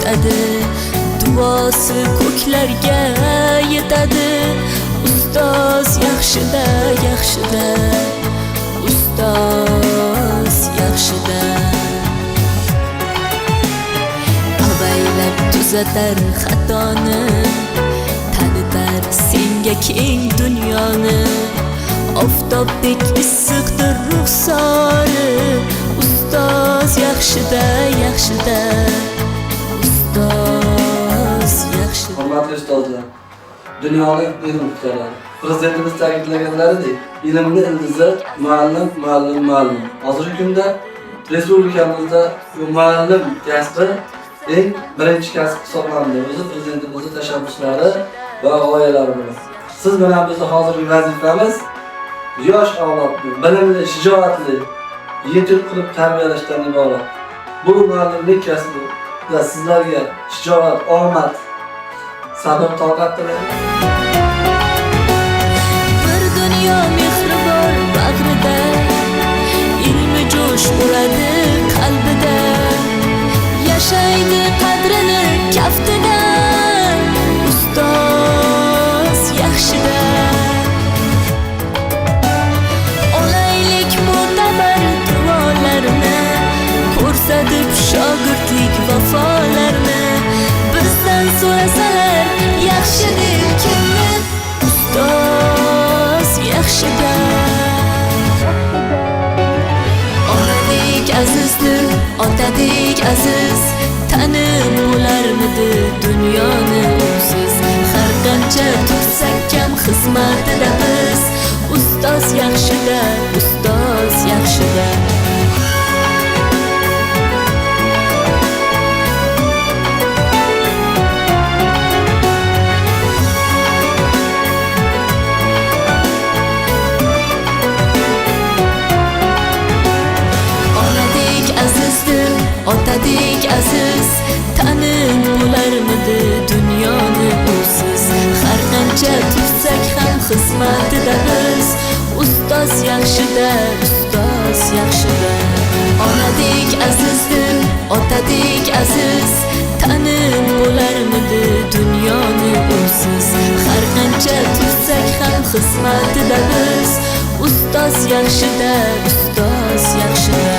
o'tadi, duosi ko'klarga yetadi. Ustoz yaxshida, yaxshida, ustoz yaxshida. Avaylab tuzatar xatoni, tanitar senga keng dunyoni. Oftobdek issiqdir ruxsori, ustoz yaxshida, yaxshida, ustoz yaxshida. Hurmatli ustozlar, dunyoning ilm kutalari. Prezidentimiz ta'kidlaganlaridek, ilmni ildizi muallim, muallim, muallim. Hozirgi kunda respublikamizda bu muallim kasbi eng birinchi kasb hisoblanadi. O'zi prezidentimizning tashabbuslari va g'oyalari bilan. Siz bilan bizning hozirgi vazifamiz yosh avlodni bilimli, shijoatli, yetuk qilib tarbiyalashdan iborat. Bu muallimlik kasbida sizlarga shijoat, omad, sabr, toqat tilayman. Bir dunyo mehri bor bag'rida, ilmi jo'sh uradi qalbida. Yashaydi qadrini kaftida, ustoz yaxshida. Olaylik mo'tabar duolarni, ko'rsatib shogirdlik vafolarni. Bizdan so'rasalar yaxshi deb kimni, ustoz yaxshida. Onadek azizdir, otadek aziz, tanib bo'larmidi dunyoni usiz. Har qancha tursak kam xizmatida biz, ustoz yaxshida, ustoz yaxshida. Otadek aziz, tanib bo'larmidi dunyoni usiz. Har qancha tursak ham xizmatida biz, ustoz yaxshida, ustoz yaxshida. Onadek azizdir, otadek aziz, tanib bo'larmidi dunyoni usiz. Har qancha tursak ham xizmatida biz, ustoz yaxshida, ustoz yaxshida.